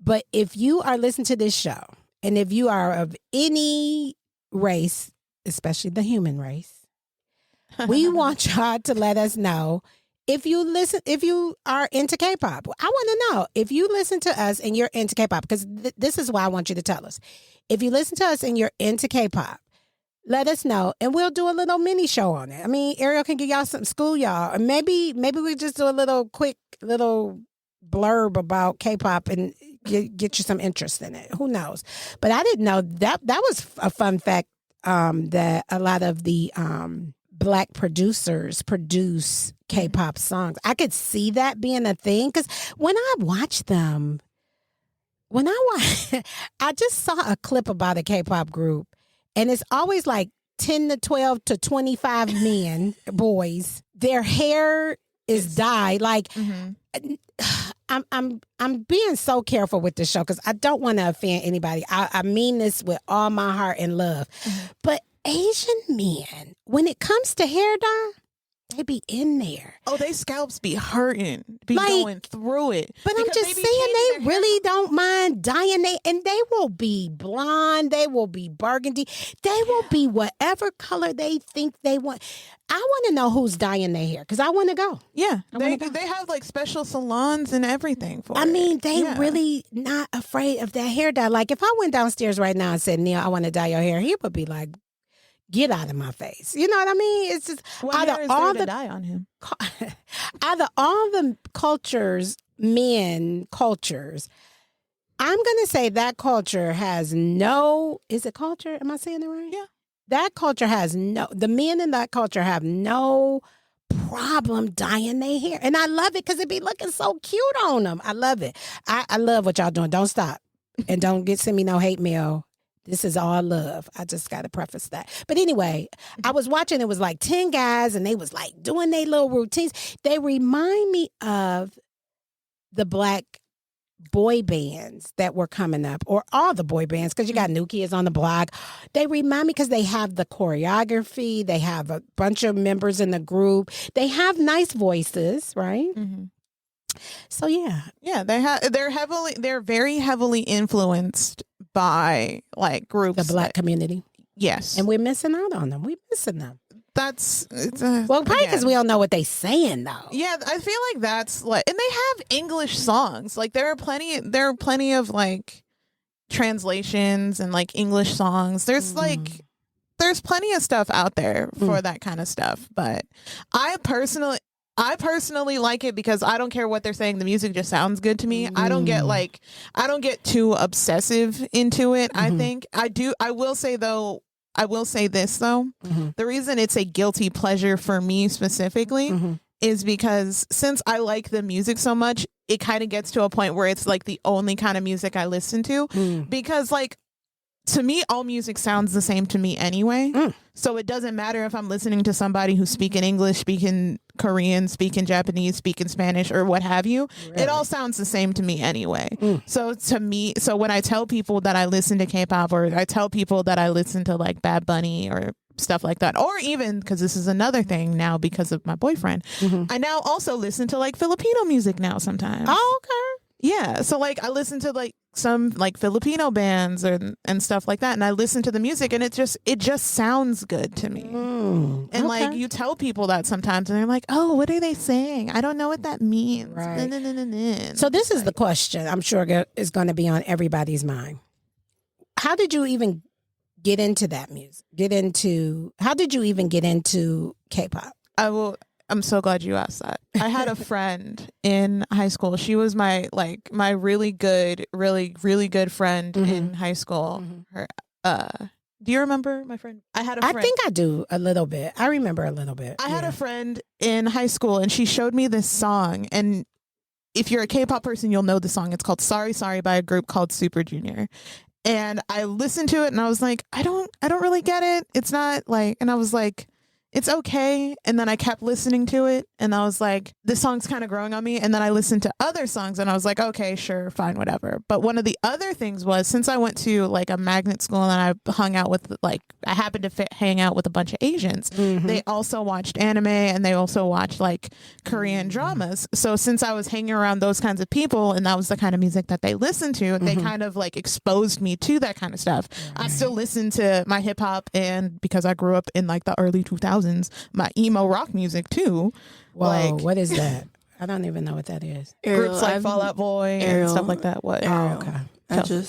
Speaker 1: But if you are listening to this show, and if you are of any race, especially the human race, we want y'all to let us know if you are into K-pop. I want to know if you listen to us and you're into K-pop, because this is why I want you to tell us. If you listen to us and you're into K-pop, let us know, and we'll do a little mini show on it. I mean, Ariel can give y'all some school, y'all, and maybe we just do a little quick little blurb about K-pop and get you some interest in it. Who knows? But I didn't know that was a fun fact, that a lot of the Black producers produce K-pop songs. I could see that being a thing, because when I watch them, I just saw a clip about a K-pop group, and it's always like 10 to 12 to 25 men, boys. Their hair is dyed. Like, I'm being so careful with this show, because I don't want to offend anybody. I mean this with all my heart and love. But Asian men, when it comes to hair dye, they be in there.
Speaker 2: oh, they scalps be hurting, be
Speaker 1: Like,
Speaker 2: going through it.
Speaker 1: But I'm
Speaker 2: Because
Speaker 1: just
Speaker 2: they
Speaker 1: saying,
Speaker 2: be changing
Speaker 1: they
Speaker 2: their hair
Speaker 1: really don't mind dyeing and they will be blonde, they will be burgundy, they will be whatever color they think they want. I want to know who's dyeing their hair, because I want to go.
Speaker 2: Yeah,
Speaker 1: wanna go.
Speaker 2: they have like special salons and everything for
Speaker 1: I
Speaker 2: it.
Speaker 1: mean, they
Speaker 2: Yeah.
Speaker 1: really not afraid of that hair dye. Like, if I went downstairs right now and said, Neil, I want to dye your hair, he would be like, get out of my face. You know what I mean? It's just
Speaker 2: What
Speaker 1: out
Speaker 2: hair
Speaker 1: of
Speaker 2: is
Speaker 1: all
Speaker 2: there to
Speaker 1: the
Speaker 2: dye on him?
Speaker 1: out of all the cultures, men cultures, I'm gonna say that culture has no. Is it culture? Am I saying it right?
Speaker 2: Yeah.
Speaker 1: That culture has no. The men in that culture have no problem dyeing their hair, and I love it because it be looking so cute on them. I love it. I love what y'all doing. Don't stop, and don't send me no hate mail. This is all love. I just got to preface that. But anyway, I was watching, it was like 10 guys, and they was like doing their little routines. They remind me of the Black boy bands that were coming up, or all the boy bands, because you got New Kids on the Block. They remind me because they have the choreography. They have a bunch of members in the group. They have nice voices, right?
Speaker 2: Mm-hmm.
Speaker 1: So yeah.
Speaker 2: Yeah, they're very heavily influenced by like groups.
Speaker 1: The Black community.
Speaker 2: Yes.
Speaker 1: And we're missing out on them. We're missing them.
Speaker 2: Well,
Speaker 1: Probably because we don't know what they saying, though.
Speaker 2: Yeah, I feel like that's like, and they have English songs. Like there are plenty of like translations and like English songs. There's there's plenty of stuff out there for that kind of stuff. But I personally like it because I don't care what they're saying. The music just sounds good to me. I don't get too obsessive into it. I think I will say this though. The reason it's a guilty pleasure for me specifically is because since I like the music so much, it kind of gets to a point where it's like the only kind of music I listen to, because like, to me, all music sounds the same to me anyway. So it doesn't matter if I'm listening to somebody who's speaking English, speaking Korean, speaking Japanese, speaking Spanish, or what have you. Really? It all sounds the same to me anyway. So to me, when I tell people that I listen to K-pop, or I tell people that I listen to like Bad Bunny or stuff like that, or even, because this is another thing now because of my boyfriend, I now also listen to like Filipino music now sometimes.
Speaker 1: Oh, okay.
Speaker 2: Yeah, so like I listen to like some like Filipino bands and stuff like that, and I listen to the music, and it just sounds good to me. And like you tell people that sometimes, and they're like, "Oh, what are they saying? I don't know what that means." Right.
Speaker 1: So this is the question I'm sure is going to be on everybody's mind. How did you even get into that music? How did you even get into K-pop?
Speaker 2: I'm so glad you asked that. I had a friend in high school. She was my really good, really good friend in high school. Her, do you remember my friend? I had a friend.
Speaker 1: I think I do a little bit. I remember a little bit.
Speaker 2: I had a friend in high school, and she showed me this song. And if you're a K-pop person, you'll know the song. It's called "Sorry Sorry" by a group called Super Junior. And I listened to it, and I was like, I don't really get it. It's not like, and I was like, it's okay. And then I kept listening to it, and I was like, this song's kind of growing on me. And then I listened to other songs, and I was like, okay, sure, fine, whatever. But one of the other things was, since I went to like a magnet school and I hung out with I happened to hang out with a bunch of Asians, they also watched anime, and they also watched like Korean dramas. So since I was hanging around those kinds of people, and that was the kind of music that they listened to, they kind of like exposed me to that kind of stuff. I still listen to my hip hop, and because I grew up in like the early 2000s, my emo rock music too.
Speaker 1: Whoa,
Speaker 2: like,
Speaker 1: what is that? I don't even know what that is.
Speaker 3: Ariel,
Speaker 2: groups like Fall Out Boy and stuff like that. What?
Speaker 1: Oh, okay.
Speaker 3: I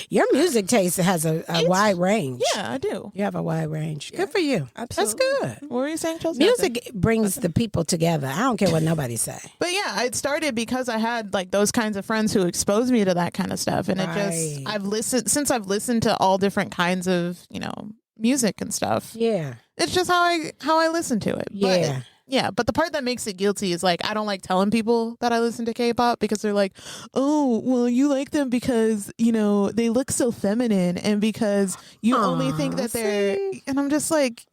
Speaker 1: Your music taste has a wide range.
Speaker 2: Yeah, I do.
Speaker 1: You have a wide range. Good for you.
Speaker 3: Absolutely.
Speaker 1: That's good.
Speaker 2: What were you saying, Chelsi?
Speaker 1: Music brings the people together. I don't care what nobody say.
Speaker 2: But yeah, it started because I had like those kinds of friends who exposed me to that kind of stuff, and I've listened to all different kinds of music and stuff.
Speaker 1: Yeah.
Speaker 2: It's just how I listen to it.
Speaker 1: Yeah.
Speaker 2: But the part that makes it guilty is like, I don't like telling people that I listen to K-pop, because they're like, oh, well, you like them because, they look so feminine, and because you only think that they're, and I'm just like,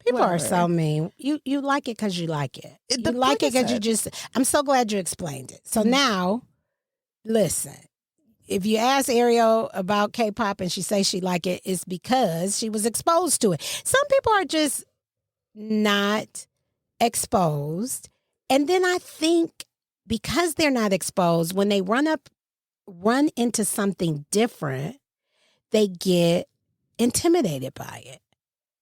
Speaker 1: people
Speaker 2: whatever.
Speaker 1: are so mean. You like it because you like it. You like it because you just, I'm so glad you explained it. So now, listen. If you ask Ariel about K-pop and she says she like it, it's because she was exposed to it. Some people are just not exposed. And then I think because they're not exposed, when they run into something different, they get intimidated by it.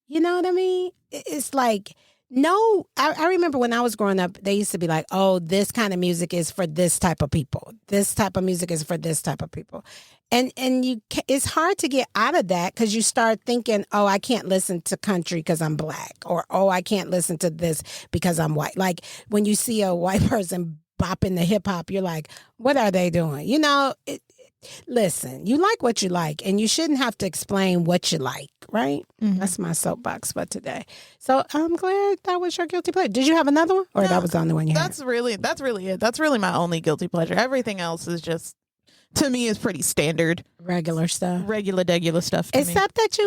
Speaker 1: You know what I mean? It's like, no, I remember when I was growing up, they used to be like, oh, this kind of music is for this type of people. This type of music is for this type of people. And it's hard to get out of that, because you start thinking, oh, I can't listen to country because I'm black, or, oh, I can't listen to this because I'm white. Like when you see a white person bopping the hip hop, you're like, what are they doing? Listen, you like what you like, and you shouldn't have to explain what you like, right? That's my soapbox for today. So I'm glad that was your guilty pleasure. Did you have another one, or that was the only one you had?
Speaker 2: That's really it. That's really my only guilty pleasure. Everything else is just, to me, is pretty standard.
Speaker 1: Regular stuff.
Speaker 2: Regular stuff to me.
Speaker 1: Except that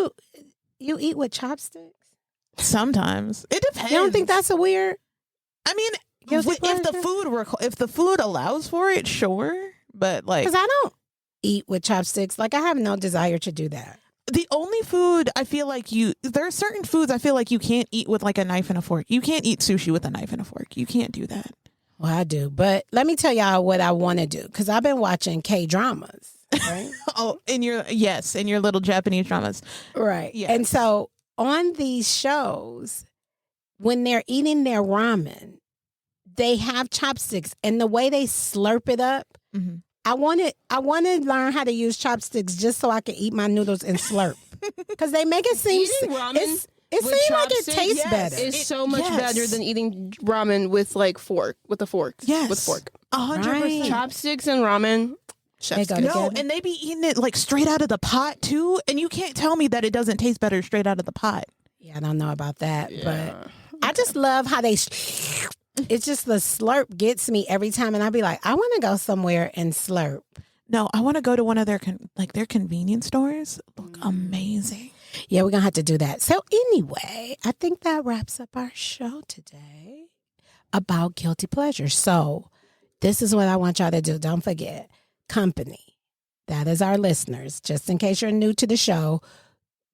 Speaker 1: you eat with chopsticks.
Speaker 2: Sometimes. It depends.
Speaker 1: You don't think that's a weird?
Speaker 2: I mean,
Speaker 1: guilty
Speaker 2: if the food allows for it, sure. But like,
Speaker 1: because I don't eat with chopsticks. Like, I have no desire to do that.
Speaker 2: the only food I feel like there are certain foods I feel like you can't eat with like a knife and a fork. You can't eat sushi with a knife and a fork. You can't do that.
Speaker 1: Well, I do. But let me tell y'all what I want to do, because I've been watching K-dramas, right?
Speaker 2: In your little Japanese dramas.
Speaker 1: Right.
Speaker 2: Yes.
Speaker 1: And so on these shows, when they're eating their ramen, they have chopsticks, and the way they slurp it up, I want to learn how to use chopsticks just so I can eat my noodles and slurp, because they make it seem
Speaker 3: ramen
Speaker 1: it
Speaker 3: with
Speaker 1: seems like it
Speaker 3: chopsticks,
Speaker 1: tastes better.
Speaker 3: It's so much better than eating ramen with a fork.
Speaker 2: Yes.
Speaker 3: With fork.
Speaker 2: 100%.
Speaker 3: Chopsticks and ramen.
Speaker 1: They go
Speaker 2: No,
Speaker 1: together.
Speaker 2: and they be eating it like straight out of the pot too, and you can't tell me that it doesn't taste better straight out of the pot.
Speaker 1: Yeah, I don't know about that, but I just love how they. It's just the slurp gets me every time, and I'll be like, I want to go somewhere and slurp.
Speaker 2: No, I want to go to one of their their convenience stores. Look amazing.
Speaker 1: Yeah, we're gonna have to do that. So anyway, I think that wraps up our show today about guilty pleasures. So this is what I want y'all to do. Don't forget, company. That is our listeners. Just in case you're new to the show,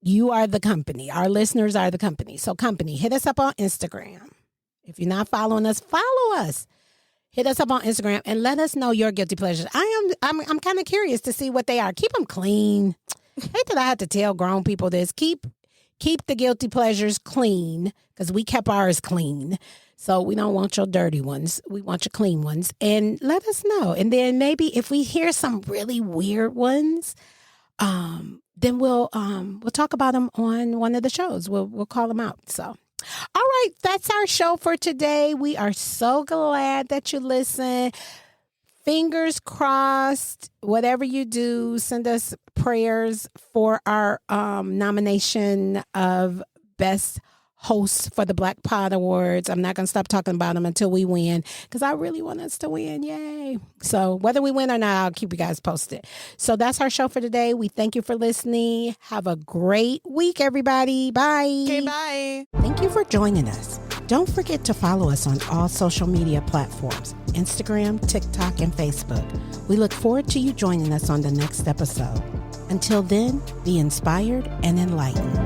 Speaker 1: you are the company. Our listeners are the company. So company, hit us up on Instagram. If you're not following us, follow us. Hit us up on Instagram and let us know your guilty pleasures. I'm kind of curious to see what they are. Keep them clean. Hate that I have to tell grown people this. Keep the guilty pleasures clean, because we kept ours clean. So we don't want your dirty ones. We want your clean ones. And let us know. And then maybe if we hear some really weird ones, then we'll talk about them on one of the shows. We'll call them out. So All right, that's our show for today. We are so glad that you listen. Fingers crossed, whatever you do, send us prayers for our nomination of Best Host for the Black Pod Awards. I'm not going to stop talking about them until we win because I really want us to win. Yay. So whether we win or not, I'll keep you guys posted. So that's our show for today. We thank you for listening. Have a great week, everybody. Bye.
Speaker 2: Okay, bye.
Speaker 1: Thank you for joining us. Don't forget to follow us on all social media platforms, Instagram, TikTok, and Facebook. We look forward to you joining us on the next episode. Until then, be inspired and enlightened.